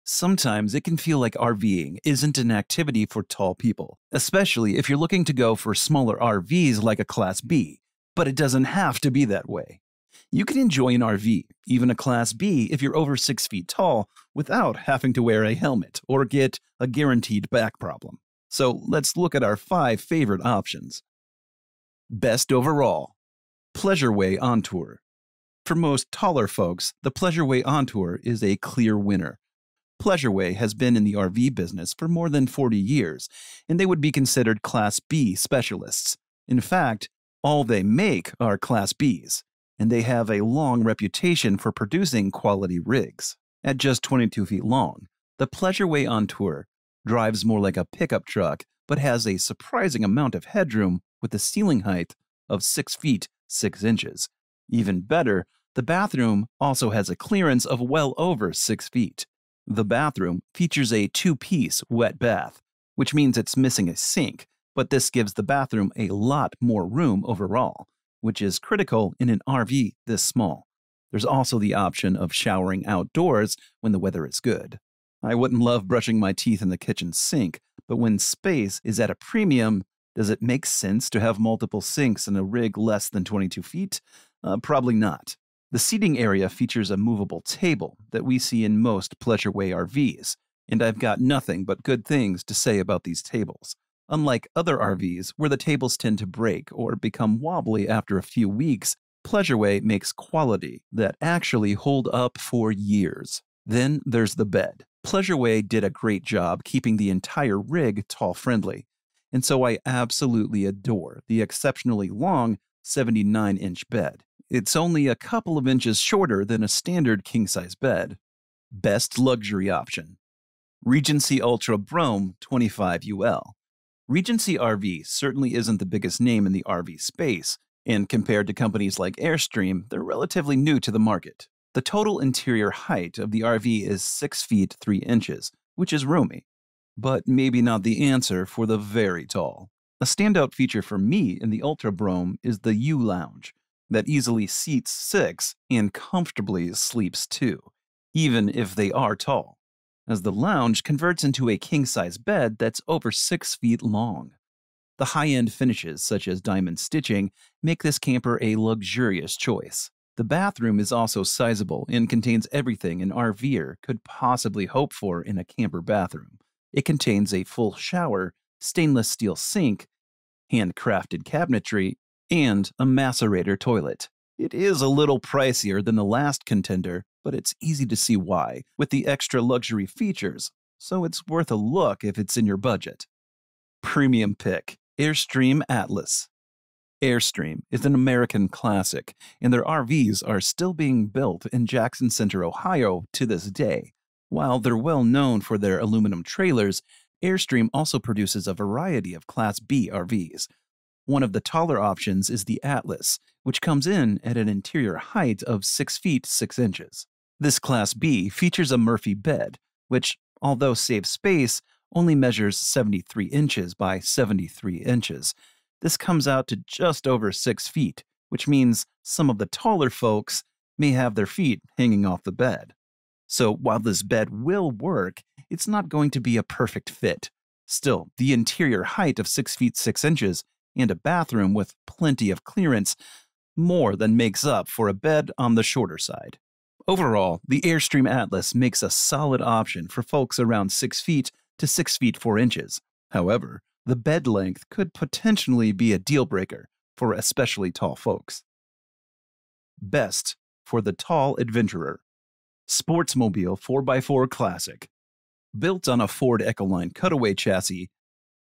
Sometimes it can feel like RVing isn't an activity for tall people, especially if you're looking to go for smaller RVs like a Class B, but it doesn't have to be that way. You can enjoy an RV, even a Class B, if you're over 6 feet tall without having to wear a helmet or get a guaranteed back problem. So let's look at our 5 favorite options. Best overall, Pleasureway Ontour. For most taller folks, the Pleasureway Ontour is a clear winner. Pleasureway has been in the RV business for more than 40 years, and they would be considered Class B specialists. In fact, all they make are Class Bs, and they have a long reputation for producing quality rigs. At just 22 feet long, the Pleasureway Ontour drives more like a pickup truck, but has a surprising amount of headroom with a ceiling height of 6 feet 6 inches. Even better, the bathroom also has a clearance of well over 6 feet. The bathroom features a 2-piece wet bath, which means it's missing a sink, but this gives the bathroom a lot more room overall, which is critical in an RV this small. There's also the option of showering outdoors when the weather is good. I wouldn't love brushing my teeth in the kitchen sink, but when space is at a premium, does it make sense to have multiple sinks in a rig less than 22 feet? Probably not. The seating area features a movable table that we see in most Pleasureway RVs, and I've got nothing but good things to say about these tables. Unlike other RVs where the tables tend to break or become wobbly after a few weeks, Pleasureway makes quality that actually hold up for years. Then there's the bed. Pleasureway did a great job keeping the entire rig tall-friendly, and so I absolutely adore the exceptionally long 79-inch bed. It's only a couple of inches shorter than a standard king-size bed. Best luxury option, Regency Ultra Brougham 25UL. Regency RV certainly isn't the biggest name in the RV space, and compared to companies like Airstream, they're relatively new to the market. The total interior height of the RV is 6 feet 3 inches, which is roomy, but maybe not the answer for the very tall. A standout feature for me in the Ultra Brougham is the U-Lounge that easily seats 6 and comfortably sleeps 2, even if they are tall, as the lounge converts into a king-size bed that's over 6 feet long. The high-end finishes, such as diamond stitching, make this camper a luxurious choice. The bathroom is also sizable and contains everything an RVer could possibly hope for in a camper bathroom. It contains a full shower, stainless steel sink, handcrafted cabinetry, and a macerator toilet. It is a little pricier than the last contender, but it's easy to see why, with the extra luxury features, so it's worth a look if it's in your budget. Premium pick, Airstream Atlas. Airstream is an American classic, and their RVs are still being built in Jackson Center, Ohio to this day. While they're well known for their aluminum trailers, Airstream also produces a variety of Class B RVs. One of the taller options is the Atlas, which comes in at an interior height of 6 feet 6 inches. This Class B features a Murphy bed, which, although saves space, only measures 73 inches by 73 inches. This comes out to just over 6 feet, which means some of the taller folks may have their feet hanging off the bed. So while this bed will work, it's not going to be a perfect fit. Still, the interior height of 6 feet 6 inches and a bathroom with plenty of clearance more than makes up for a bed on the shorter side. Overall, the Airstream Atlas makes a solid option for folks around 6 feet to 6 feet 4 inches. However, the bed length could potentially be a deal breaker for especially tall folks. Best for the tall adventurer, Sportsmobile 4x4 Classic. Built on a Ford Ecoline cutaway chassis,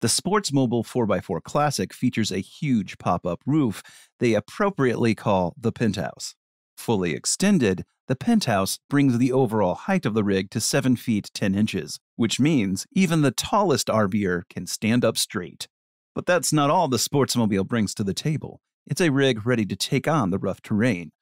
the Sportsmobile 4x4 Classic features a huge pop-up roof they appropriately call the penthouse. Fully extended, the penthouse brings the overall height of the rig to 7 feet 10 inches, which means even the tallest RVer can stand up straight. But that's not all the Sportsmobile brings to the table. It's a rig ready to take on the rough terrain,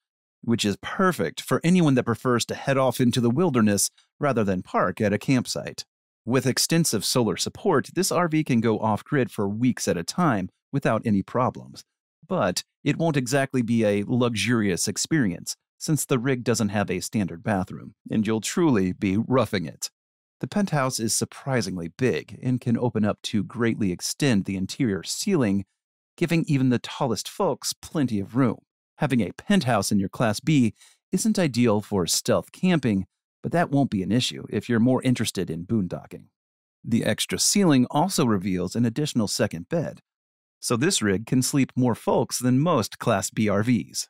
which is perfect for anyone that prefers to head off into the wilderness rather than park at a campsite. With extensive solar support, this RV can go off-grid for weeks at a time without any problems. But it won't exactly be a luxurious experience, since the rig doesn't have a standard bathroom, and you'll truly be roughing it. The penthouse is surprisingly big and can open up to greatly extend the interior ceiling, giving even the tallest folks plenty of room. Having a penthouse in your Class B isn't ideal for stealth camping, but that won't be an issue if you're more interested in boondocking. The extra ceiling also reveals an additional second bed, so this rig can sleep more folks than most Class B RVs.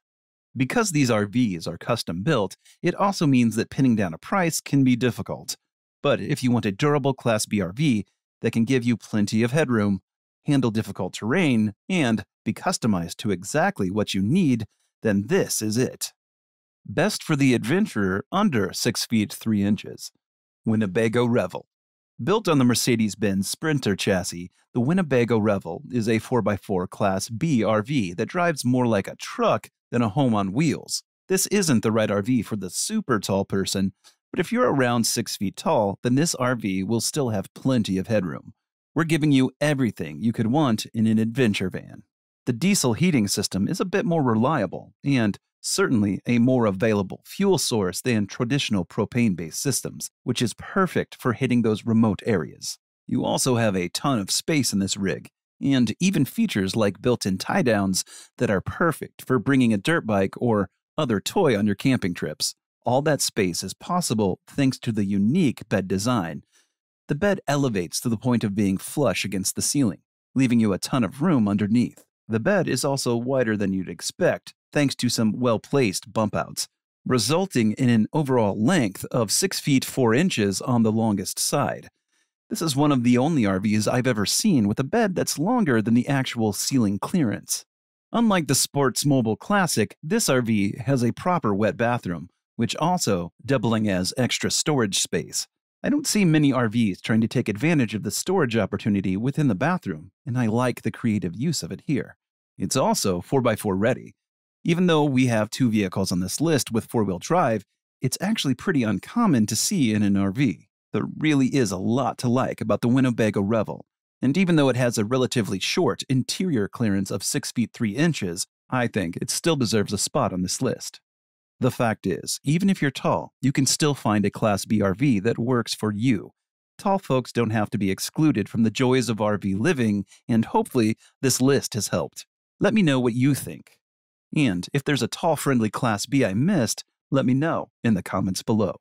Because these RVs are custom built, it also means that pinning down a price can be difficult. But if you want a durable Class B RV that can give you plenty of headroom, handle difficult terrain, and be customized to exactly what you need, then this is it. Best for the adventurer under 6 feet 3 inches. Winnebago Revel. Built on the Mercedes-Benz Sprinter chassis, the Winnebago Revel is a 4x4 Class B RV that drives more like a truck than a home on wheels. This isn't the right RV for the super tall person, but if you're around 6 feet tall, then this RV will still have plenty of headroom. We're giving you everything you could want in an adventure van. The diesel heating system is a bit more reliable and certainly a more available fuel source than traditional propane-based systems, which is perfect for hitting those remote areas. You also have a ton of space in this rig, and even features like built-in tie-downs that are perfect for bringing a dirt bike or other toy on your camping trips. All that space is possible thanks to the unique bed design. The bed elevates to the point of being flush against the ceiling, leaving you a ton of room underneath. The bed is also wider than you'd expect, thanks to some well-placed bump outs, resulting in an overall length of 6 feet 4 inches on the longest side. This is one of the only RVs I've ever seen with a bed that's longer than the actual ceiling clearance. Unlike the Sportsmobile Classic, this RV has a proper wet bathroom, which also doubling as extra storage space. I don't see many RVs trying to take advantage of the storage opportunity within the bathroom, and I like the creative use of it here. It's also 4x4 ready. Even though we have 2 vehicles on this list with 4-wheel drive, it's actually pretty uncommon to see in an RV. There really is a lot to like about the Winnebago Revel, and even though it has a relatively short interior clearance of 6 feet 3 inches, I think it still deserves a spot on this list. The fact is, even if you're tall, you can still find a Class B RV that works for you. Tall folks don't have to be excluded from the joys of RV living, and hopefully this list has helped. Let me know what you think. And if there's a tall-friendly Class B I missed, let me know in the comments below.